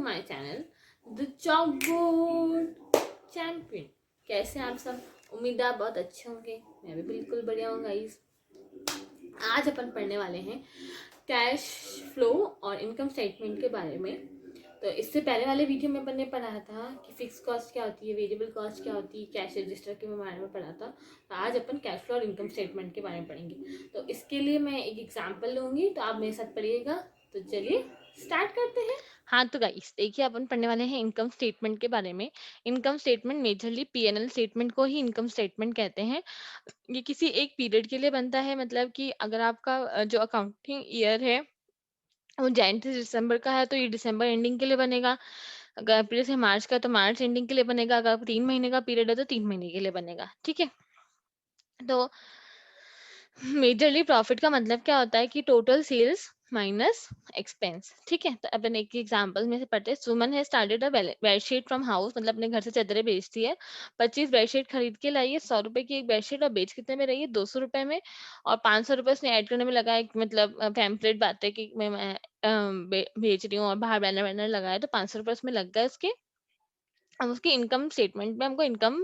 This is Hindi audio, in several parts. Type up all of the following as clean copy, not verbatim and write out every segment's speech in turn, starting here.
My channel the chalkboard champion. कैसे हैं आप सब? उम्मीद है आप बहुत अच्छे होंगे। मैं भी बिल्कुल बढ़िया हूँ गाइस। आज अपन पढ़ने वाले हैं कैश फ्लो और इनकम स्टेटमेंट के बारे में। तो इससे पहले वाले वीडियो में अपन ने पढ़ा था कि फिक्स कॉस्ट क्या होती है, वेरिएबल कॉस्ट क्या होती है, कैश रजिस्टर के बारे में पढ़ा था। तो आज अपन कैश फ्लो और इनकम स्टेटमेंट के बारे में पढ़ेंगे। तो इसके लिए मैं एक एग्जांपल लूंगी, तो आप मेरे साथ पढ़िएगा। तो चलिए स्टार्ट करते हैं। हाँ तो गाइस देखिए अपन पढ़ने वाले हैं इनकम स्टेटमेंट के बारे में। Income statement majorly PNL statement को ही इनकम स्टेटमेंट कहते हैं। ये किसी एक पीरियड के लिए बनता है, मतलब कि अगर आपका जो अकाउंटिंग ईयर है वो जनवरी से दिसंबर का है तो ये दिसंबर एंडिंग के लिए बनेगा। अगर अप्रैल से मार्च का तो मार्च एंडिंग के लिए बनेगा। अगर 3 महीने का पीरियड है तो 3 महीने के लिए बनेगा। ठीक है। तो मेजरली प्रॉफिट का मतलब क्या होता है कि टोटल सेल्स माइनस एक्सपेंस। ठीक है। तो अपन एक एग्जांपल में से पढ़ते हैं। सुमन है started a bedsheet from house, मतलब अपने घर से चादरें बेचती है। 25 बेडशीट खरीद के लाई है, 100 रुपए की एक बेडशीट, और बेच कितने में रही है? 200 रुपए में। और 500 रुपए उसने ऐड करने में लगाया, मतलब पैम्पलेट बातें कि मैं बेच रही हूँ, और बाहर बैनर वैनर लगाया, तो 500 रुपए उसमें लग गए उसके। अब उसकी इनकम स्टेटमेंट में हमको इनकम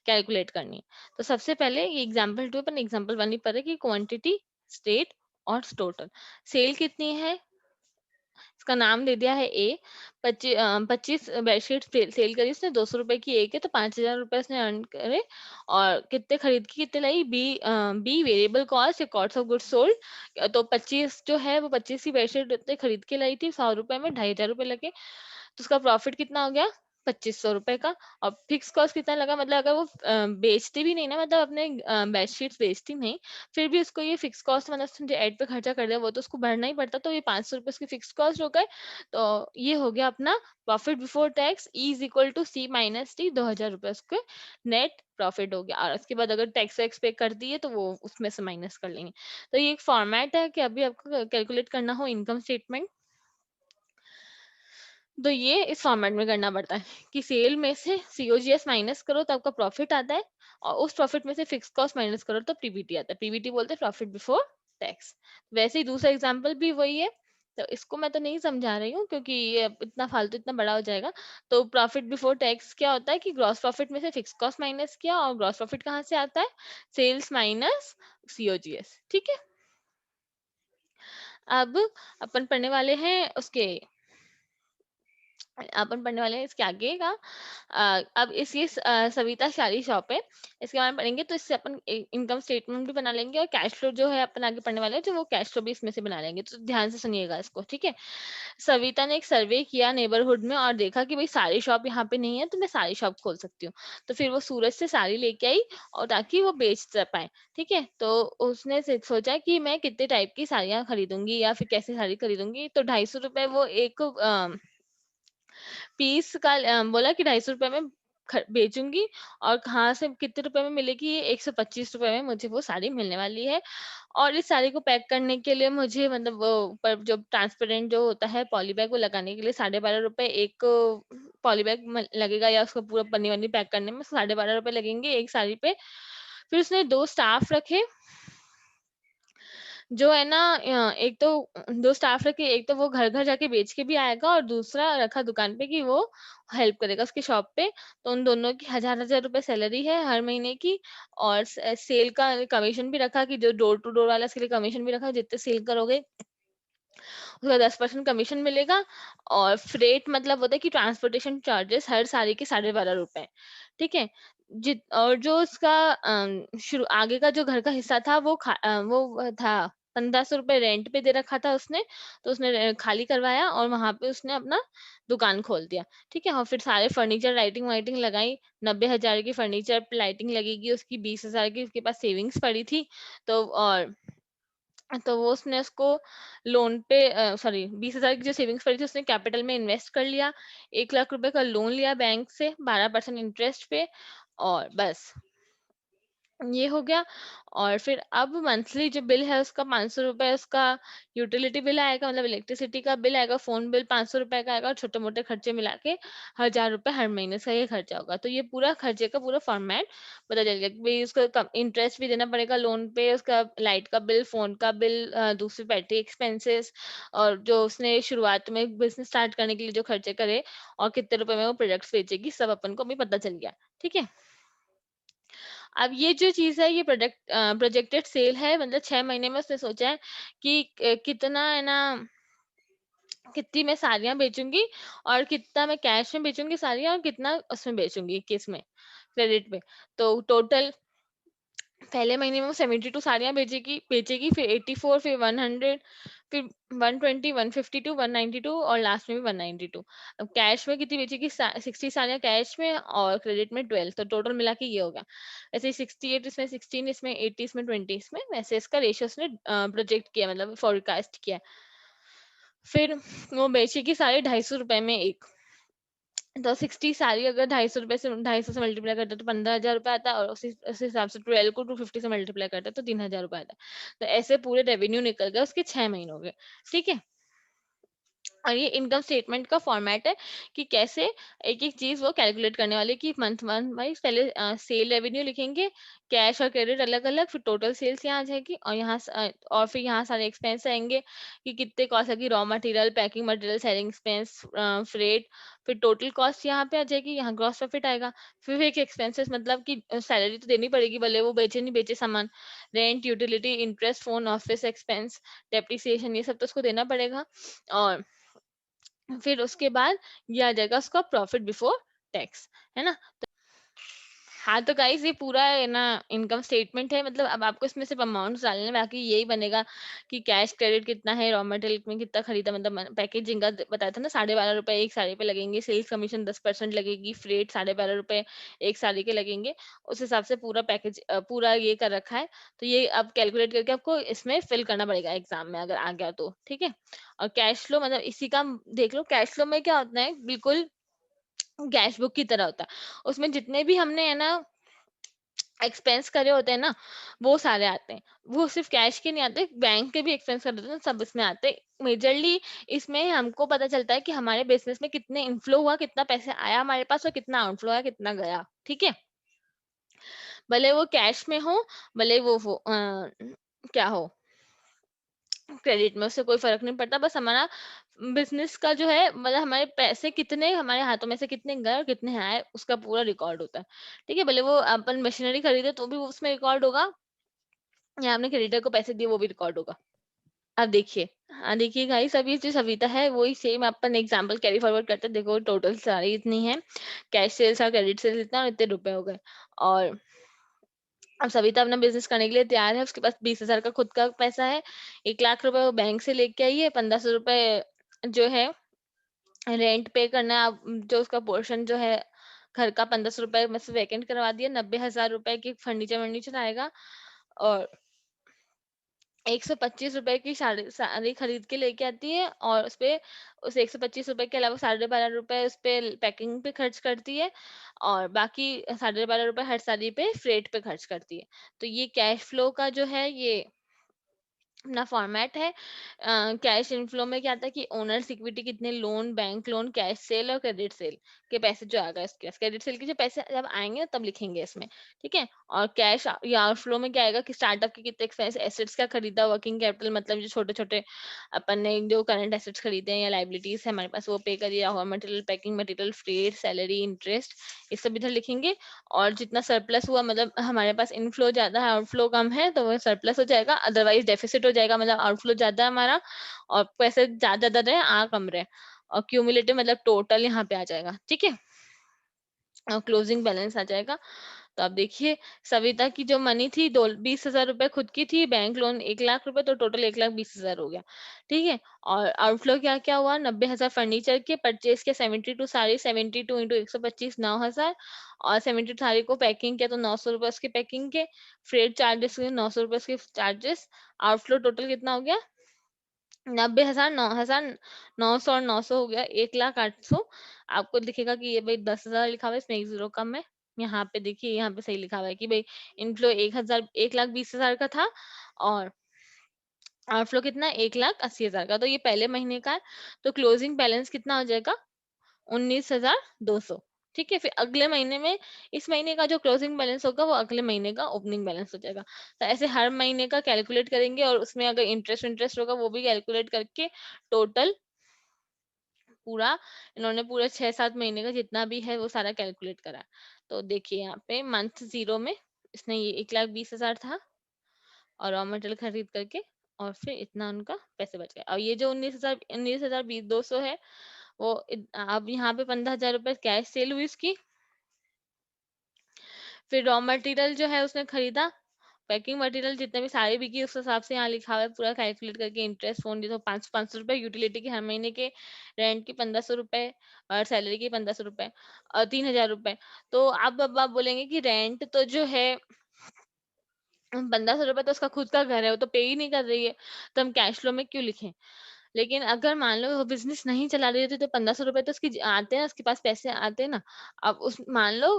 कैलकुलेट करनी है। तो सबसे पहले ये एग्जांपल 2 अपन एग्जांपल 1 ही पढ़े कि क्वांटिटी, स्टेट और टोटल। सेल कितनी है? इसका नाम दे दिया है ए। 25 बेडशीट सेल करी उसने, 200 रुपए की एक है, तो 5,000 रुपए उसने अर्न करे। और कितने खरीद के कितने लाई? बी वेरिएबल कॉस्ट या कॉस्ट ऑफ गुड्स सोल्ड। तो 25 जो है वो 25 की बेडशीट उतने खरीद के लाई थी, 100 रुपए में 2,500 रुपए लगे। तो उसका प्रॉफिट कितना हो गया? 2500 रुपए का। और फिक्स कॉस्ट कितना लगा? मतलब अगर वो बेचती भी नहीं ना, मतलब अपने बेडशीट्स बेचती नहीं, फिर भी उसको ये फिक्स कॉस्ट, मतलब उसने जो एड पे खर्चा कर दिया वो तो उसको भरना ही पड़ता। तो ये 500 रुपए उसकी फिक्स कॉस्ट हो गए। तो ये हो गया अपना profit before tax is equal to C minus T. 2,000 रुपए उसके नेट प्रॉफिट हो गया। और उसके बाद अगर टैक्स वैक्स पे कर दिए तो वो उसमें से माइनस कर लेंगे। तो ये एक फॉर्मेट है कि अभी आपको कैलकुलेट करना हो इनकम स्टेटमेंट, तो ये इस फॉर्मेट में करना पड़ता है कि सेल में से सीओजीएस माइनस करो तो आपका प्रॉफिट आता है, और उस प्रॉफिट में से फिक्स कॉस्ट माइनस करो तो पीबीटी आता है। पीबीटी बोलते हैं प्रॉफिट बिफोर टैक्स। वैसे ही दूसरा एग्जांपल भी वही है। तो इसको मैं तो नहीं समझा रही हूँ क्योंकि ये इतना फालतू इतना बड़ा हो जाएगा। तो प्रॉफिट बिफोर टैक्स क्या होता है कि ग्रॉस प्रॉफिट में से फिक्स कॉस्ट माइनस किया, और ग्रॉस प्रॉफिट कहाँ से आता है? Sales minus COGS. ठीक है। अब अपन पढ़ने वाले हैं उसके अपन पढ़ने वाले हैं इसके आगे का। अब इस ये सविता साड़ी शॉप है, इसके बारे में पढ़ेंगे। तो इससे अपन इनकम स्टेटमेंट भी बना लेंगे, और कैश फ्लो जो है अपन आगे पढ़ने वाले हैं, तो वो कैश फ्लो भी इसमें से बना लेंगे। तो ध्यान से सुनिएगा इसको। ठीक है। सविता ने एक सर्वे किया नेबरहुड में, और देखा कि भाई साड़ी शॉप यहाँ पे नहीं है, तो मैं साड़ी शॉप खोल सकती हूँ। तो फिर वो सूरज से साड़ी लेके आई, और ताकि वो बेच पाए। ठीक है। तो उसने सोचा कि मैं कितने टाइप की साड़ियाँ खरीदूंगी, या फिर कैसी साड़ी खरीदूंगी। तो 250 रुपए वो एक पीस का बोला कि 250 रुपए में बेचूंगी। और कहाँ से कितने रुपए में मिलेगी? ये 125 रुपए में मुझे वो साड़ी मिलने वाली है। और इस साड़ी को पैक करने के लिए मुझे, मतलब वो ऊपर जो ट्रांसपेरेंट जो होता है पॉली बैग, वो लगाने के लिए 12.5 रुपए एक पॉली बैग लगेगा, या उसको पूरा पन्नी वन्नी पैक करने में 12.5 रुपए लगेंगे एक साड़ी पे। फिर उसने 2 स्टाफ रखे, जो है ना एक तो 2 स्टाफ रखे, एक तो वो घर-घर जाके बेच के भी आएगा, और दूसरा रखा दुकान पे कि वो हेल्प करेगा उसकी शॉप पे। तो उन दोनों की 1000-1000 रुपए सैलरी है हर महीने की। और सेल का कमीशन भी रखा कि जो डोर टू डोर वाला इसके लिए कमीशन भी रखा, जितने सेल करोगे उसका 10% कमीशन मिलेगा। और फ्रेट मतलब होता है कि ट्रांसपोर्टेशन चार्जेस हर साड़ी के 12.5 रुपए। ठीक है। और जो उसका शुरू आगे का जो घर का हिस्सा था वो था 1500 रुपए रेंट पे दे रखा था उसने। तो उसने खाली करवाया, और वहां पे उसने अपना दुकान खोल दिया। ठीक है। और फिर सारे फर्नीचर लाइटिंग वाइटिंग लगाई। 90,000 की फर्नीचर पे लाइटिंग लगेगी उसकी, 20,000 की उसके पास सेविंग्स पड़ी थी। तो और तो वो उसने उसको लोन पे सॉरी 20,000 की जो सेविंग्स पड़ी थी उसने कैपिटल में इन्वेस्ट कर लिया। 1 लाख रुपए का लोन लिया बैंक से 12% इंटरेस्ट पे। और बस ये हो गया। और फिर अब मंथली जो बिल है उसका 500 रुपए उसका यूटिलिटी बिल आएगा, मतलब इलेक्ट्रिसिटी का बिल आएगा, फोन बिल 500 रुपए का आएगा, और छोटे मोटे खर्चे मिला के 1000 रुपए हर महीने का ये खर्चा होगा। तो ये पूरा खर्चे का पूरा फॉर्मेट पता चल गया कि भाई उसका इंटरेस्ट भी देना पड़ेगा लोन पे, उसका लाइट का बिल, फोन का बिल, दूसरी पेटी एक्सपेंसेस, और जो उसने शुरुआत में बिजनेस स्टार्ट करने के लिए जो खर्चे करे, और कितने रुपए में वो प्रोडक्ट्स बेचेगी, सब अपन को अभी पता चल गया। ठीक है। अब ये जो चीज़ है ये प्रोजेक्टेड सेल है, मतलब 6 महीने में उसने सोचा है कि कितना है ना, कितनी मैं साड़ियाँ बेचूँगी, और कितना मैं कैश में बेचूँगी साड़ियाँ, और कितना उसमें बेचूँगी किस में, क्रेडिट में। तो टोटल पहले महीने में वो 72 साड़ियाँ बेचेगी, फिर 84, फिर 100, फिर 120, 152, 192, और लास्ट में भी 192। अब कैश में कितनी बेचेगी? 60 साड़ियाँ कैश में, और क्रेडिट में 12, तो टोटल मिला के ये होगा। ऐसे 68 इसमें, 16 इसमें, 80 इसमें, 20 इसमें, वैसे इसका रेशियो उसने प्रोजेक्ट किया, मतलब फोरकास्ट किया। फिर वो बेचेगी साड़ी 250 रुपए में एक। तो 60 साड़ी अगर 250 से मल्टीप्लाई करते हैं तो 15,000 रुपए आता है, और उसी हिसाब से 12 को 250 से मल्टीप्लाई करते हैं तो 3,000 रुपए आता है। तो ऐसे पूरे रेवेन्यू निकल गए उसके 6 महीनों के। ठीक है। और ये इनकम स्टेटमेंट का फॉर्मेट है कि कैसे एक एक चीज वो कैलकुलेट करने वाले, कि मंथ मंथ वाइज पहले सेल रेवेन्यू लिखेंगे, कैश और क्रेडिट अलग अलग, फिर टोटल सेल्स यहाँ आ जाएगी, और और फिर यहाँ सारे एक्सपेंस आएंगे कि कितने कॉस्ट लगी, raw material, packing material, selling expense, freight, फिर टोटल कॉस्ट यहाँ पे आ जाएगी, यहाँ ग्रॉस प्रॉफिट आएगा। फिर एक एक्सपेंसेस, मतलब कि सैलरी तो देनी पड़ेगी भले वो बेचे नहीं बेचे सामान, rent, utility, interest, phone, office expense, depreciation, ये सब तो उसको देना पड़ेगा। और फिर उसके बाद ये आ जाएगा उसका प्रॉफिट बिफोर टैक्स, है ना। हाँ, तो गाइस ये पूरा है ना इनकम स्टेटमेंट है, मतलब अब आपको इसमें सिर्फ अमाउंट्स डालने हैं, बाकी यही बनेगा कि कैश क्रेडिट कितना है, रॉ मटेरियल में कितना खरीदा, मतलब पैकेजिंग का बताया था ना, 12.5 रुपए एक साड़ी पे लगेंगे, सेल्स कमीशन 10% लगेगी, फ्रेट 12.5 रुपए एक साड़ी के लगेंगे। उस हिसाब से पूरा पैकेज पूरा ये कर रखा है। तो ये अब कैलकुलेट करके आपको इसमें फिल करना पड़ेगा एग्जाम में अगर आ गया तो। ठीक है। और कैश फ्लो मतलब इसी का देख लो, कैश फ्लो में क्या होता है, बिल्कुल कैश बुक की तरह होता है। उसमें जितने भी हमने है ना एक्सपेंस करे होते हैं ना, वो सारे आते हैं। वो सिर्फ कैश के नहीं आते, बैंक के भी एक्सपेंस करे होते हैं, सब इसमें आते हैं। मेजरली इसमें हमको पता चलता है कि हमारे बिजनेस में कितने इनफ्लो हुआ, कितना पैसे आया हमारे पास, और कितना आउटफ्लो आया, कितना गया। ठीक है। भले वो कैश में हो, भले वो हो क्या हो, क्रेडिट में, उससे कोई फर्क नहीं पड़ता। बस हमारा बिजनेस का जो है, मतलब हमारे पैसे कितने, हमारे हाथों में से कितने गए और कितने आए, उसका पूरा रिकॉर्ड होता है। ठीक है। भले वो अपन मशीनरी खरीदे तो भी वो उसमें रिकॉर्ड होगा, या आपने क्रेडिटर को पैसे दिए वो भी रिकॉर्ड होगा। अब देखिए, हाँ देखिए गाइस, अब ये जो सविता है वही सेम अपन एग्जांपल कैरी फॉरवर्ड करते हैं। देखो टोटल सारी इतनी है, कैश सेल्स और क्रेडिट सेल्स इतना, और इतने रुपए हो गए। और अब सविता अपना बिजनेस करने के लिए तैयार है, उसके पास 20,000 का खुद का पैसा है, 1 लाख रुपए वो बैंक से लेके आई है, 1500 रुपए जो है रेंट पे करना है। अब जो उसका पोर्शन जो है घर का, 1500 रुपए में से वैकेंट करवा दिया, 90,000 रुपए की फर्नीचर वर्नीचर आएगा, और 125 रुपए की साड़ी साड़ी खरीद के लेके आती है, और उसपे उस 125 रुपए के अलावा 12.5 रुपए उस पे पैकिंग पे खर्च करती है, और बाकी 12.5 रुपए हर साड़ी पे फ्रेट पे खर्च करती है। तो ये कैश फ्लो का जो है ये अपना फॉर्मेट है। कैश इनफ्लो में क्या आता है कि ओनर्स इक्विटी कितने, loan, bank loan, cash cell और क्रेडिट सेल के पैसे जो आ गए इसके पास, क्रेडिट सेल के जो पैसे जब आएंगे तब लिखेंगे इसमें। ठीक है। और कैश या आउटफ्लो में क्या आएगा कि स्टार्टअप के कितने एक्सपेंस, एसेट्स का खरीदा, वर्किंग कैपिटल मतलब जो छोटे छोटे अपन ने जो करंट एसेट्स खरीदे हैं या लाइबिलिटीज है हमारे पास वो पे करिए, raw material, packing material, freight, salary, interest, ये सब इधर लिखेंगे। और जितना सरप्लस हुआ, मतलब हमारे पास इनफ्लो ज्यादा है आउटफ्लो कम है, तो वो सरप्लस हो जाएगा, अदरवाइज डेफिसिट हो जाएगा, मतलब आउटफ्लो ज्यादा है हमारा और पैसे ज्यादा ज्यादा रहे, आ कम रहे, और क्यूमुलेटिव मतलब टोटल यहाँ पे आ जाएगा। ठीक है। और क्लोजिंग बैलेंस आ जाएगा। तो आप देखिए, सविता की जो मनी थी 20,000 रुपए खुद की थी, बैंक लोन 1 लाख रुपए, तो टोटल 1,20,000 हो गया। ठीक है। और आउटफ्लो क्या क्या हुआ, 90,000 फर्नीचर के परचेज के, 72 साड़ी, 72 इंटू 125 9,000, और 72 साड़ी को पैकिंग किया तो 900 रुपए उसके पैकिंग के, फ्रेट चार्जेस के 900 रुपए उसके चार्जेस। आउटफ्लो टोटल कितना हो गया, 90,000, 9,900 और 900 हो गया, 1,08,000। आपको दिखेगा कि ये भाई 10,000 लिखा हुआ है, इसमें एक जीरो कम है। यहाँ पे देखिए, यहाँ पे सही लिखा हुआ है कि भाई इनफ्लो 1,20,000 का था और आउटफ्लो कितना 1,80,000 का। तो ये पहले महीने का है, तो क्लोजिंग बैलेंस कितना हो जाएगा 19,200। ठीक है, फिर अगले महीने में इस महीने का जो क्लोजिंग बैलेंस होगा वो अगले महीने का ओपनिंग बैलेंस हो जाएगा। तो ऐसे हर महीने का कैलकुलेट करेंगे और उसमें अगर इंटरेस्ट इंटरेस्ट होगा वो भी कैलकुलेट करके टोटल पूरा इन्होंने पूरा 6-7 महीने का जितना भी है वो सारा कैलकुलेट करा है। तो देखिए यहाँ पे मंथ 0 में इसने ये 1,20,000 था और रॉ मटेरियल खरीद करके और फिर इतना उनका पैसे बच गए। और ये जो 19,200 है वो अब यहाँ पे 15,000 रुपए कैश सेल हुई उसकी। फिर रॉ मटेरियल जो है उसने खरीदा, पैकिंग मटेरियल जितने भी सारे बिकी उस हिसाब से यहाँ लिखा हुआ है पूरा कैलकुलेट करके। इंटरेस्ट फोन जो 500 रुपए, यूटिलिटी की हर महीने के, रेंट की 1,500 रुपए और सैलरी की 1,500 रुपए और 3,000 रुपए। तो अब आप बोलेंगे कि रेंट तो जो है 1,500 रुपए तो उसका खुद का घर है, वो तो पे ही नहीं कर रही है, तो हम कैश फ्लो में क्यों लिखें। लेकिन अगर मान लो वो बिजनेस नहीं चला रही होती तो 1,500 रुपए तो उसकी आते हैं, उसके पास पैसे आते हैं ना। अब उस मान लो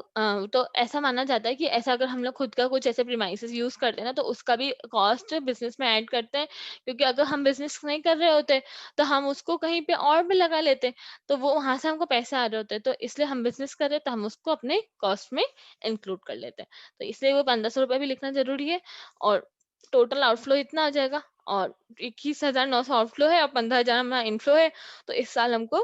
तो ऐसा माना जाता है कि ऐसा अगर हम लोग खुद का कुछ ऐसे प्रीमाइसेस यूज करते हैं ना तो उसका भी कॉस्ट बिजनेस में ऐड करते हैं, क्योंकि अगर हम बिजनेस नहीं कर रहे होते तो हम उसको कहीं पे और भी लगा लेते, तो वो वहां से हमको पैसे आ रहे होते, तो इसलिए हम बिजनेस कर रहे हैं तो हम उसको अपने कॉस्ट में इंक्लूड कर लेते हैं। तो इसलिए वो 1,500 रुपए भी लिखना जरूरी है। और टोटल आउटफ्लो इतना आ जाएगा और 21,900 आउटफ्लो है और 15,000 हमारा इनफ्लो है। तो इस साल हमको,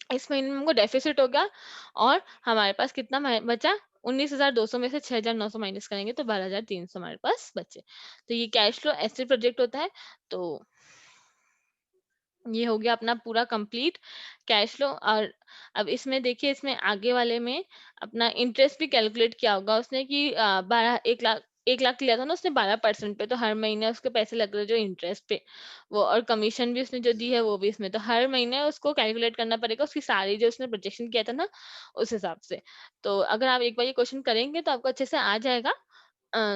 इस महीने में हमको डेफिसिट हो गया और हमारे पास कितना बचा, 19,200 में से 6,900 माइनस करेंगे तो 12,300 हमारे पास बचे। तो ये कैश फ्लो ऐसे प्रोजेक्ट होता है। तो ये हो गया अपना पूरा कंप्लीट कैश फ्लो। और अब इसमें देखिए, इसमें आगे वाले में अपना इंटरेस्ट भी कैलकुलेट किया होगा उसने कि 1 लाख लिया था ना उसने 12% पे, तो हर महीने उसके पैसे लग रहे जो इंटरेस्ट पे वो, और कमीशन भी उसने जो दी है वो भी इसमें, तो हर महीने उसको कैलकुलेट करना पड़ेगा उसकी सारी जो उसने प्रोजेक्शन किया था ना उस हिसाब से। तो अगर आप एक बार ये क्वेश्चन करेंगे तो आपको अच्छे से आ जाएगा।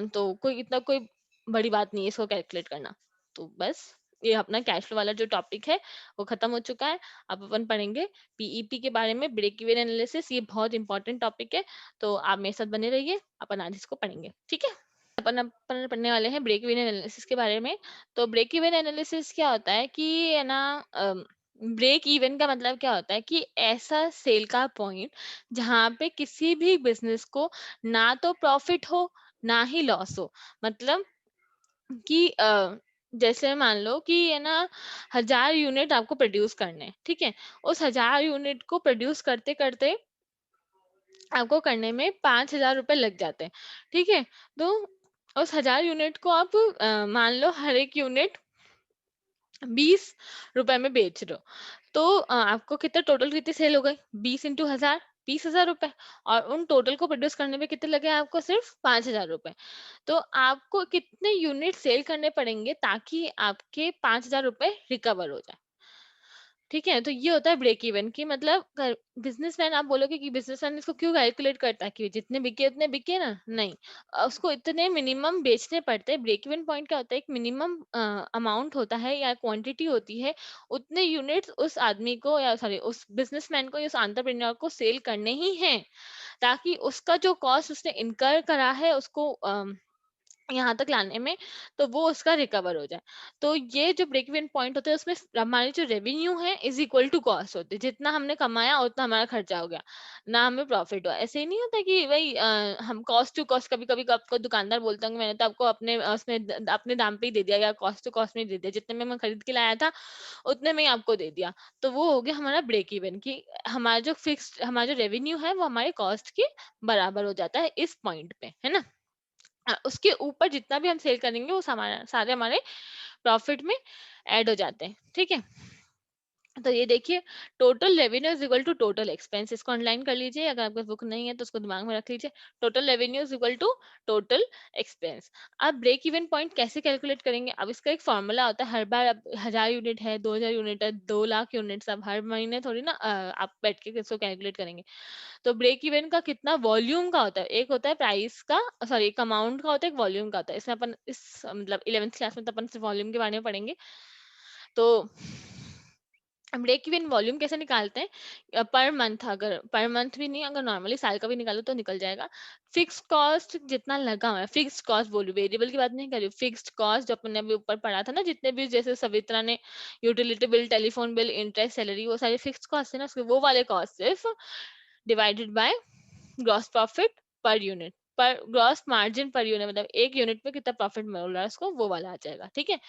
तो कोई इतना कोई बड़ी बात नहीं है इसको कैलकुलेट करना। तो बस ये अपना कैश फ्लो वाला जो टॉपिक है वो खत्म हो चुका है। अब अपन पढ़ेंगे पीईपी के बारे में, ब्रेक इवन एनालिसिस। ये बहुत इंपॉर्टेंट टॉपिक है, तो आप मेरे साथ बने रहिए, अपन आज इसको पढ़ेंगे, ठीक है। अपन पढ़ने वाले हैं ब्रेक इवन एनालिसिस के बारे में। तो ब्रेक इवन एनालिसिस क्या होता है कि है ना, ब्रेक इवन का मतलब क्या होता है कि ऐसा सेल का पॉइंट जहां पे किसी भी बिजनेस को ना तो प्रॉफिट हो ना ही लॉस हो। मतलब कि जैसे मान लो कि है ना 1,000 यूनिट आपको प्रोड्यूस करने हैं, ठीक है। उस 1,000 यूनिट को प्रोड्यूस करते करते आपको करने में 5,000 रुपए लग जाते हैं, ठीक है। तो उस 1,000 यूनिट को आप मान लो हर एक यूनिट 20 रुपए में बेच रहे हो, तो आपको कितना टोटल कितनी सेल हो गई, 20 × 1,000, 20,000 रुपए। और उन टोटल को प्रोड्यूस करने में कितने लगे आपको, सिर्फ 5,000 रुपए। तो आपको कितने यूनिट सेल करने पड़ेंगे ताकि आपके 5,000 रुपए रिकवर हो जाए, ठीक है। तो ये होता है ब्रेक इवन की मतलब। बिजनेसमैन, आप बोलोगे कि बिजनेसमैन इसको क्यों कैलकुलेट करता है कि जितने बिके उतने बिके ना, नहीं। उसको इतने मिनिमम बेचने पड़ते हैं। ब्रेक इवन पॉइंट क्या होता है, एक मिनिमम अमाउंट होता है या क्वांटिटी होती है, उतने यूनिट्स उस आदमी को या सॉरी उस बिजनेसमैन को या उस एंटरप्रेन्योर को सेल करने ही हैं, ताकि उसका जो कॉस्ट उसने इनकर करा है उसको यहाँ तक लाने में, तो वो उसका रिकवर हो जाए। तो ये जो ब्रेक इवन पॉइंट होता है उसमें हमारी जो रेवेन्यू है इज इक्वल टू कॉस्ट होती है। जितना हमने कमाया उतना हमारा खर्चा हो गया, ना हमें प्रॉफिट हुआ। ऐसे ही नहीं होता कि भाई हम कॉस्ट टू कॉस्ट, कभी कभी आपको दुकानदार बोलता हूँ मैंने तो आपको अपने उसमें अपने दाम पे ही दे दिया या कॉस्ट टू कॉस्ट में ही दे दिया, जितने में मैं खरीद के लाया था उतने में ही आपको दे दिया। तो वो हो गया हमारा ब्रेक इवन की हमारा जो फिक्स्ड हमारा जो रेवेन्यू है वो हमारे कॉस्ट के बराबर हो जाता है इस पॉइंट पे, है ना। उसके ऊपर जितना भी हम सेल करेंगे वो सारे हमारे प्रॉफिट में ऐड हो जाते हैं, ठीक है। तो ये देखिए, total revenue is equal to total expense. इसको अंडरलाइन कर लीजिए, अगर आपके बुक नहीं है तो उसको दिमाग में रख लीजिए। Total revenue is equal to total expense. अब ब्रेक इवन पॉइंट कैसे कैलकुलेट करेंगे, अब इसका एक फॉर्मूला होता है। हर बार अब 1,000 यूनिट है, 2,000 यूनिट है, 2 लाख यूनिट, अब हर महीने थोड़ी ना आप बैठ के इसको कैलकुलेट करेंगे। तो ब्रेक इवन का कितना वॉल्यूम का होता है, एक होता है प्राइस का, सॉरी एक अमाउंट का होता है, एक वॉल्यूम का होता है। इसमें अपन इस मतलब 11th क्लास में तो अपन सिर्फ वॉल्यूम के बारे में पढ़ेंगे। तो ब्रेक इवन वॉल्यूम कैसे निकालते हैं, पर मंथ, अगर पर मंथ भी नहीं, अगर नॉर्मली साल का भी निकालो तो निकल जाएगा। फिक्स कॉस्ट जितना लगा हुआ है, फिक्स कॉस्ट बोलू, वेरिएबल की बात नहीं कर रही हूँ, फिक्स्ड कॉस्ट जो अपने अभी ऊपर पढ़ा था ना, जितने भी जैसे सवित्रा ने utility bill, telephone bill, interest, salary, वो सारे फिक्स कॉस्ट है ना, उसके वो वाले कॉस्ट सिर्फ divided by gross profit per unit, पर ग्रॉस मार्जिन पर यूनिट, मतलब एक यूनिट में कितना प्रॉफिट मिल रहा है उसको, वो वाला आ जाएगा, ठीक है।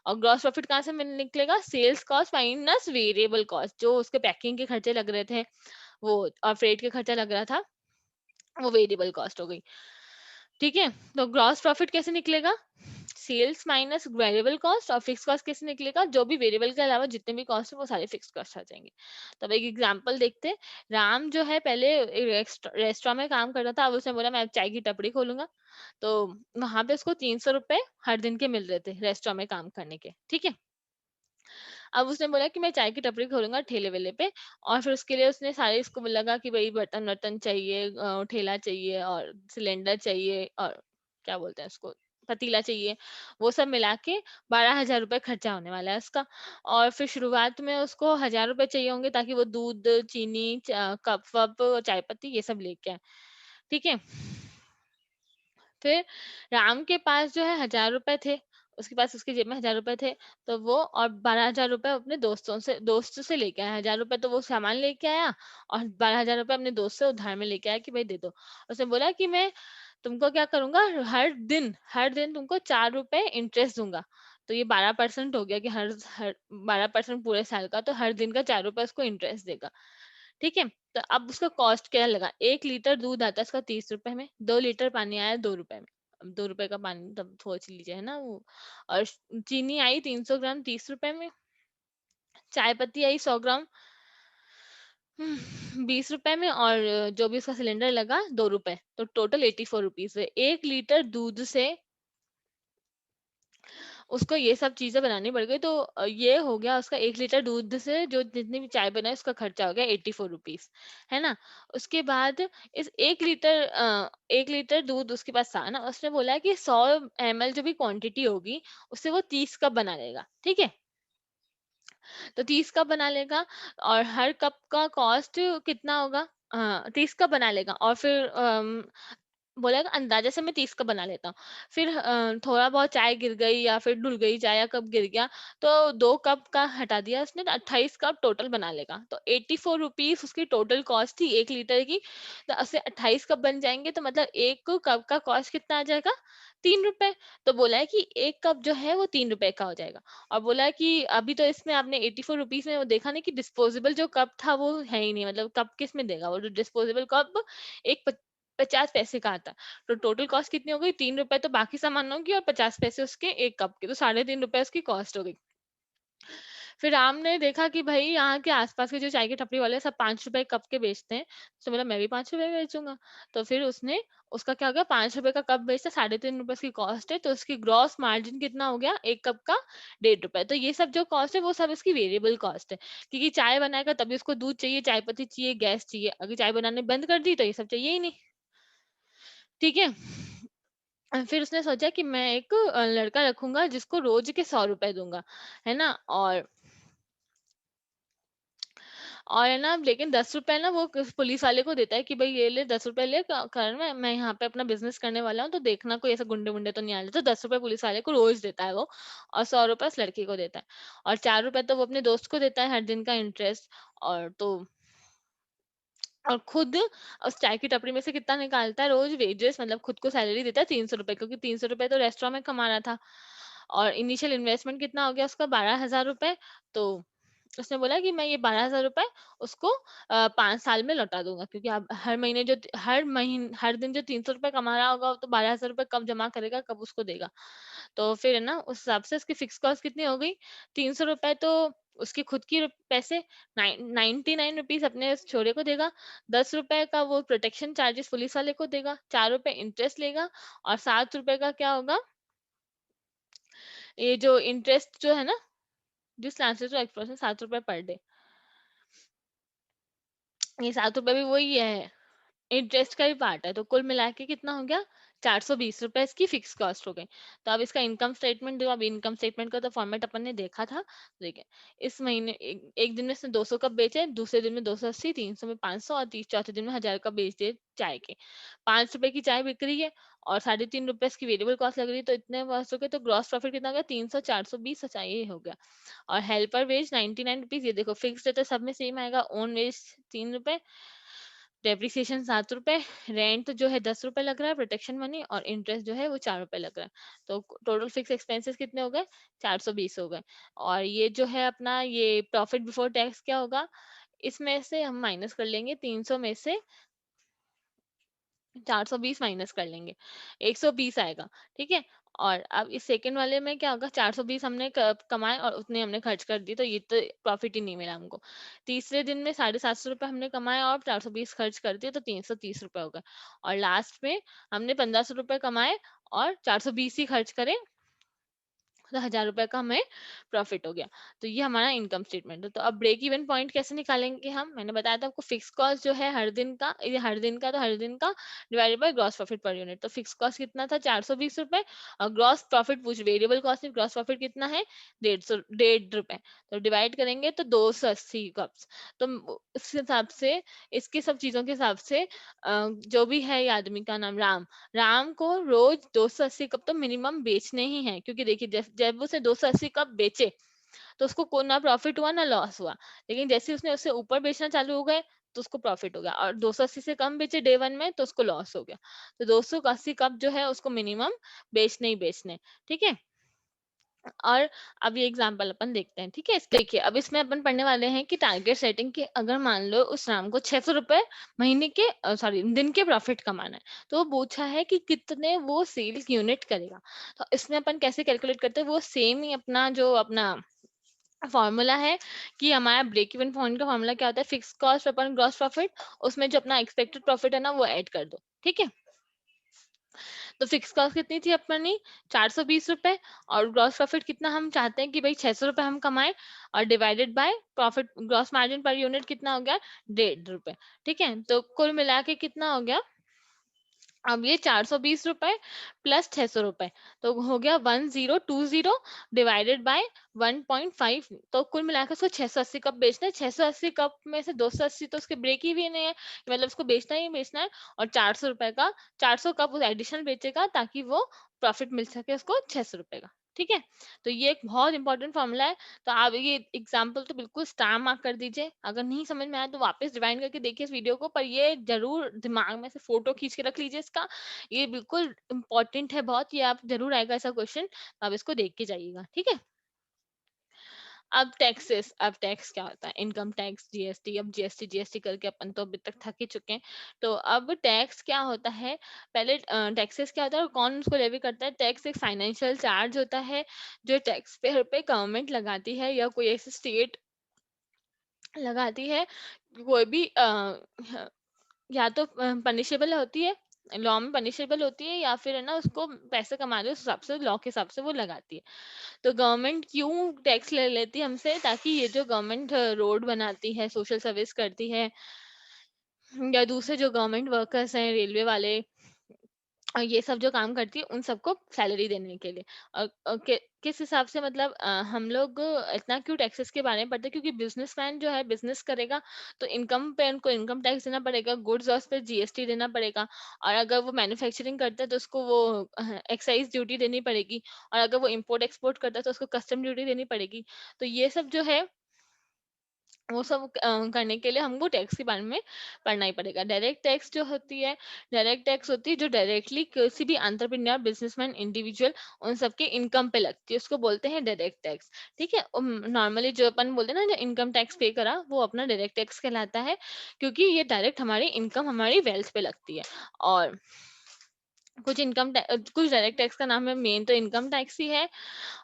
और ग्रॉस प्रॉफिट कहाँ से निकलेगा, sales cost minus variable cost, जो उसके पैकिंग के खर्चे लग रहे थे वो, और फ्रेट के खर्चा लग रहा था, वो वेरिएबल कॉस्ट हो गई, ठीक है। तो ग्रॉस प्रॉफिट कैसे निकलेगा, सेल्स माइनस वेरिएबल कॉस्ट, और फिक्स कॉस्ट कैसे निकलेगा, जो भी वेरिएबल के अलावा जितने भी कॉस्ट है वो सारे फिक्स कॉस्ट आ जाएंगे। तो अब एक एग्जांपल देखते हैं। राम जो है पहले रेस्टोरेंट में काम करता था, अब उसने बोला मैं चाय की टपरी खोलूंगा, तो वहां पे उसको 300 रुपए हर दिन के मिल रहे थे रेस्टोरेंट में काम करने के, ठीक है। अब उसने बोला कि मैं चाय की टपरी खोलूंगा ठेले वेले पे, और फिर उसके लिए उसने सारे, इसको लगा कि भाई बर्तन वर्तन चाहिए, ठेला चाहिए, और सिलेंडर चाहिए, और क्या बोलते हैं उसको, पतीला चाहिए, वो सब मिला के 12,000 रुपये खर्चा होने वाला है उसका। और फिर शुरुआत में उसको 1,000 रुपये चाहिए होंगे, ताकि वो दूध, चीनी, कप वप, चाय पत्ती, ये सब लेके आए, ठीक है। फिर राम के पास जो है 1,000 रुपए थे, उसके पास, उसकी जेब में 1,000 रुपए थे, तो वो और 12,000 रुपए अपने दोस्त से लेके आया। 1,000 रुपए तो वो सामान लेके आया, और 12,000 रुपए अपने दोस्त से उधार में लेके आया कि भाई दे दो। उसने बोला कि मैं तुमको क्या करूंगा, हर दिन तुमको 4 रुपए इंटरेस्ट दूंगा। तो ये 12% हो गया कि हर हर 12% पूरे साल का, तो हर दिन का 4 रुपए उसको इंटरेस्ट देगा, ठीक है। तो अब उसका कॉस्ट क्या लगा, 1 लीटर दूध आता है उसका 30 रुपए में, 2 लीटर पानी आया 2 रुपए में। अब 2 रुपए का पानी तब सोच लीजिए, है ना वो। और चीनी आई 300 ग्राम 30 रुपए में, चाय पत्ती आई 100 ग्राम 20 रुपए में, और जो भी उसका सिलेंडर लगा 2 रुपए, तो टोटल 84 रुपीज है। 1 लीटर दूध से उसको ये सब चीजें बनानी पड़ गई, तो ये हो गया उसका 1 लीटर दूध से जो जितनी भी चाय बनाए उसका खर्चा हो गया 84 रुपीज, है ना। उसके बाद इस 1 लीटर दूध उसके पास था ना, उसने बोला कि 100 ml जो भी क्वांटिटी होगी, उससे वो 30 कप बना लेगा, ठीक है। तो 30 कप बना लेगा, और हर कप का कॉस्ट कितना होगा, 30 कप बना लेगा, और फिर बोला अंदाजा से मैं 30 कप बना लेता हूँ। फिर थोड़ा बहुत चाय गिर गई, या फिर डुल गई चाय, या कप गिर गया, तो 2 कप का हटा दिया उसने, तो 28 कप टोटल बना लेगा। तो 84 रुपीज उसकी टोटल कॉस्ट थी 1 लीटर की, तो उससे 28 कप बन जाएंगे, तो मतलब एक कप का कॉस्ट कितना आ जाएगा, 3 रुपए। तो बोला है कि एक कप जो है वो 3 रुपए का हो जाएगा। और बोला कि अभी तो इसमें आपने 84 रुपीज में वो देखा नहीं कि डिस्पोजेबल जो कप था वो है ही नहीं, मतलब कप किस में देगा, वो जो डिस्पोजेबल कप एक 50 पैसे का आता। तो टोटल कॉस्ट कितनी हो गई, 3 रुपए तो बाकी सामानों की, और 50 पैसे उसके एक कप के, तो 3.5 रुपए उसकी कॉस्ट हो गई। फिर राम ने देखा कि भाई यहाँ के आसपास के जो चाय की टपरी वाले हैं, सब 5 रुपए कप के बेचते हैं, तो बोला मैं भी 5 रुपए बेचूंगा। तो फिर उसने, उसका क्या हो गया, 5 रुपए का कप बेचता, 3.5 रुपए उसकी कॉस्ट है, तो उसकी ग्रॉस मार्जिन कितना हो गया, एक कप का 1.5 रुपए। तो ये सब जो कॉस्ट है वो सब इसकी वेरिएबल कॉस्ट है, क्योंकि चाय बनाएगा तभी उसको दूध चाहिए, चाय पत्ती चाहिए, गैस चाहिए। अगर चाय बनाने बंद कर दी तो ये सब चाहिए ही नहीं, ठीक है। फिर उसने सोचा कि मैं एक लड़का रखूंगा जिसको रोज के 100 रुपए दूंगा, है ना। और है ना, लेकिन 10 रुपए ना वो पुलिस वाले को देता है कि भाई ये ले 10 रुपए ले, कारण मैं यहाँ पे अपना बिजनेस करने वाला हूँ, तो देखना कोई ऐसा गुंडे वुंडे तो नहीं आ रहे। तो 10 रुपए पुलिस वाले को रोज देता है वो, और 100 रुपए उस लड़की को देता है, और 4 रुपए तो वो अपने दोस्त को देता है हर दिन का इंटरेस्ट। और तो और खुद उस चाय की टपरी में से कितना निकालता है रोज वेजेस, मतलब खुद को सैलरी देता है 300 रुपए, क्योंकि 300 रुपए तो रेस्टोरेंट में कमा रहा था। और इनिशियल इन्वेस्टमेंट कितना हो गया उसका, 12,000 रुपए। तो उसने बोला कि मैं ये 12,000 रुपए उसको 5 साल में लौटा दूंगा, क्योंकि अब हर दिन जो 300 रुपए कमा रहा होगा, वो तो 12,000 रुपए कब जमा करेगा, कब उसको देगा। तो फिर है ना, उस हिसाब से उसकी फिक्स कॉस्ट कितनी हो गई, 300 रुपए तो उसकी खुद की पैसे, 99 रुपीज अपने उस छोरे को देगा, 10 रुपए का वो प्रोटेक्शन चार्जेस पुलिस वाले को देगा, 4 रुपए इंटरेस्ट लेगा, और 7 रुपए का क्या होगा, ये जो इंटरेस्ट जो है ना, जिस ट्रांसलेट टू एक्सप्रेशन 7 रुपए पर डे, ये 7 रुपए भी वही है, इंटरेस्ट का भी पार्ट है, तो कुल मिला के कितना हो गया, 420 रुपए इसकी फिक्स कॉस्ट हो गई। तो अब इसका इनकम स्टेटमेंट, जो अब इनकम स्टेटमेंट का तो फॉर्मेट अपन ने देखा था, देखिए इस महीने एक दिन में से 200 कप बेचे, दूसरे दिन में 280, 300 में 500 और चौथे दिन में 1000 कप बेच दिए चाय के। 5 रुपए की चाय बिक रही है और 3.5 रुपए इसकी वेरिएबल कॉस्ट लग रही है, तो इतने कॉस्ट हो गए, तो ग्रॉस प्रॉफिट कितना हो गया, 300, 420, अच्छा ये हो गया। और हेल्पर वेज 99 रुपीज, ये देखो फिक्स्ड है तो सब में सेम आएगा। ओन वेज 3 रुपए, डेप्रिसिएशन 7 रुपए, रेंट जो है 10 रुपए लग रहा है, प्रोटेक्शन मनी और इंटरेस्ट जो है वो 4 रुपए लग रहा है। तो टोटल फिक्स एक्सपेंसेस कितने हो गए, 420 हो गए। और ये जो है अपना ये प्रॉफिट बिफोर टैक्स क्या होगा, इसमें से हम माइनस कर लेंगे 300 में से 420 माइनस कर लेंगे, 120 आएगा, ठीक है। और अब इस सेकंड वाले में क्या होगा, 420 हमने कमाए और उतने हमने खर्च कर दिए, तो ये तो प्रॉफिट ही नहीं मिला हमको। तीसरे दिन में 750 रुपए हमने कमाए और 420 खर्च कर दिए, तो 330 रुपए हो गए। और लास्ट में हमने 1500 रुपए कमाए और 420 ही खर्च करे, तो 1000 रुपए का हमें प्रॉफिट हो गया। तो ये हमारा इनकम स्टेटमेंट है। तो अब ब्रेक इवन पॉइंट कैसे निकालेंगे हम, मैंने बताया था आपको, फिक्स कॉस्ट जो है हर दिन का, ये हर दिन का, तो हर दिन का divided by gross profit per unit. तो फिक्स कॉस्ट कितना था, 420 रुपए, और ग्रॉस प्रॉफिट पूछ, वेरिएबल कॉस्ट में ग्रॉस प्रॉफिट कितना है, 150 रुपए। तो डिवाइड करेंगे तो 280 कप्स। तो उस हिसाब से, इसके सब चीजों के हिसाब से जो भी है ये आदमी का नाम राम, राम को रोज 280 कप तो मिनिमम बेचने ही है, क्योंकि देखिए जब उसने 280 कप बेचे तो उसको ना प्रॉफिट हुआ ना लॉस हुआ। लेकिन जैसे उसने उससे ऊपर बेचना चालू हो गए तो उसको प्रॉफिट हो गया, और 280 से कम बेचे डे वन में तो उसको लॉस हो गया। तो 280 कप जो है उसको मिनिमम बेचने ही बेचने, ठीक है। और अब ये एग्जांपल अपन देखते हैं, ठीक है। इसके देखिए अब इसमें अपन पढ़ने वाले हैं कि टारगेट सेटिंग के, अगर मान लो उस राम को 600 रुपए महीने के, सॉरी दिन के प्रॉफिट कमाना है, तो वो पूछा है कि कितने वो सेल यूनिट करेगा। तो इसमें अपन कैसे कैलकुलेट करते हैं, वो सेम ही अपना जो अपना फॉर्मूला है कि हमारा ब्रेक इवन पॉइंट का फॉर्मूला क्या होता है, फिक्स कॉस्ट अपन ग्रॉस प्रॉफिट, उसमें जो अपना एक्सपेक्टेड प्रॉफिट है ना वो ऐड कर दो, ठीक है। तो फिक्स कॉस्ट कितनी थी अपनी, 420 रुपए, और ग्रॉस प्रॉफिट कितना हम चाहते हैं कि भाई 600 रुपए हम कमाएं, और divided by profit gross margin per unit कितना हो गया, 1.5 रुपए, ठीक है। तो कुल मिला के कितना हो गया, अब ये 420 रुपए प्लस 600 रुपए, तो हो गया 1020 डिवाइडेड बाय 1.5। तो कुल मिलाकर उसको 680 कप बेचना है। 680 कप में से 280 तो उसके ब्रेक ही भी नहीं है, मतलब उसको बेचना ही बेचना है। और 400 रुपए का 400 कप उस एडिशनल बेचेगा ताकि वो प्रॉफिट मिल सके उसको 600 रुपए का, ठीक है। तो ये एक बहुत इंपॉर्टेंट फॉर्मूला है। तो आप ये एग्जाम्पल तो बिल्कुल स्टार मार्क कर दीजिए, अगर नहीं समझ में आया तो वापस रिवाइंड करके देखिए इस वीडियो को, पर ये जरूर दिमाग में से फोटो खींच के रख लीजिए इसका, ये बिल्कुल इंपॉर्टेंट है बहुत, ये आप जरूर आएगा ऐसा क्वेश्चन, आप इसको देख के जाइएगा, ठीक है। अब टैक्सेस, अब टैक्स क्या होता है, इनकम टैक्स, जीएसटी। अब जीएसटी जीएसटी करके अपन तो अभी तक थक ही चुके हैं। तो अब टैक्स क्या होता है, पहले टैक्सेस क्या होता है और कौन उसको लेवी करता है। टैक्स एक फाइनेंशियल चार्ज होता है जो टैक्स पेयर पे गवर्नमेंट लगाती है, या कोई ऐसी स्टेट लगाती है। कोई भी या तो पनिशेबल होती है, लॉ में पनिशेबल होती है, या फिर है ना उसको पैसे कमा रहे उस हिसाब से, लॉ के हिसाब से वो लगाती है। तो गवर्नमेंट क्यों टैक्स ले लेती है हमसे, ताकि ये जो गवर्नमेंट रोड बनाती है, सोशल सर्विस करती है, या दूसरे जो गवर्नमेंट वर्कर्स हैं, रेलवे वाले, और ये सब जो काम करती है उन सबको सैलरी देने के लिए। और किस हिसाब से, मतलब हम लोग इतना क्यों टैक्सेस के बारे में पढ़ते हैं, क्योंकि बिजनेसमैन जो है बिजनेस करेगा तो इनकम पे उनको इनकम टैक्स देना पड़ेगा, गुड्स और उस पर जीएसटी देना पड़ेगा। और अगर वो मैन्युफैक्चरिंग करता है तो उसको वो एक्साइज ड्यूटी देनी पड़ेगी, और अगर वो इम्पोर्ट एक्सपोर्ट करता है तो उसको कस्टम ड्यूटी देनी पड़ेगी। तो ये सब जो है वो सब करने के लिए हमको टैक्स के बारे में पढ़ना ही पड़ेगा। डायरेक्ट टैक्स जो होती है, डायरेक्ट टैक्स होती है जो डायरेक्टली किसी भी एंटरप्रेन्योर, बिजनेसमैन, इंडिविजुअल, उन सबके इनकम पे लगती है, उसको बोलते हैं डायरेक्ट टैक्स, ठीक है। नॉर्मली जो अपन बोलते हैं ना, जो इनकम टैक्स पे करा, वो अपना डायरेक्ट टैक्स कहलाता है, क्योंकि ये डायरेक्ट हमारी इनकम, हमारी वेल्थ पे लगती है। और कुछ डायरेक्ट टैक्स का नाम है, मेन तो इनकम टैक्स ही है।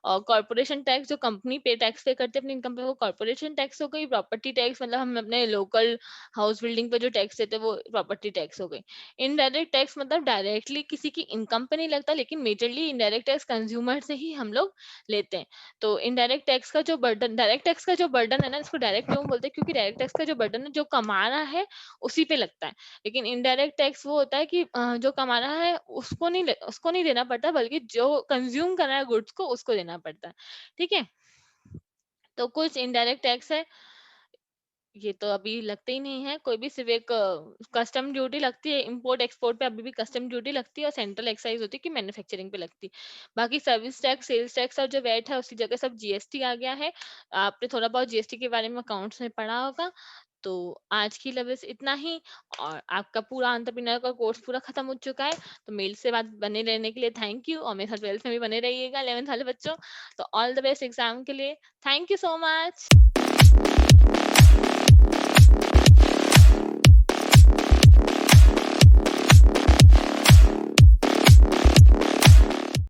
और कॉर्पोरेशन टैक्स जो कंपनी पे टैक्स पे करते हैं अपनी इनकम पे, वो कॉर्पोरेशन टैक्स हो गई। प्रॉपर्टी टैक्स मतलब हम अपने लोकल हाउस बिल्डिंग पे जो टैक्स देते हैं वो प्रॉपर्टी टैक्स हो गई। इनडायरेक्ट टैक्स मतलब डायरेक्टली किसी की इनकम पे नहीं लगता, लेकिन मेजरली इनडायरेक्ट टैक्स कंज्यूमर से ही हम लोग लेते हैं। तो इनडायरेक्ट टैक्स का जो बर्डन, डायरेक्ट टैक्स का जो बर्डन है ना, इसको डायरेक्ट क्यों बोलते हैं, क्योंकि डायरेक्ट टैक्स का जो बर्डन है जो कमा रहा है उसी पे लगता है। लेकिन इनडायरेक्ट टैक्स वो होता है कि जो कमा रहा है उसको नहीं देना पड़ता, बल्कि जो कंज्यूम कर रहा है गुड्स को उसको देना पड़ता है। ठीक है? तो कुछ इनडायरेक्ट टैक्स है, ये तो अभी लगते ही नहीं है कोई भी, सिर्फ एक कस्टम ड्यूटी लगती है इंपोर्ट एक्सपोर्ट पे, अभी भी कस्टम ड्यूटी लगती है, और सेंट्रल एक्साइज होती है कि मैन्युफैक्चरिंग पे लगती है। बाकी सर्विस टैक्स, सेल्स टैक्स और जो वैट है उसकी जगह सब जीएसटी आ गया है। आपने थोड़ा बहुत जीएसटी के बारे में अकाउंट्स में पढ़ा होगा। तो आज की लेवल से इतना ही, और आपका पूरा एंटरप्रेन्योर का कोर्स पूरा खत्म हो चुका है। तो मेल से बात बने रहने के लिए थैंक यू, और मेरे साथ 12th में भी बने रहिएगा 11th वाले बच्चों। तो ऑल द बेस्ट एग्जाम के लिए, थैंक यू सो मच।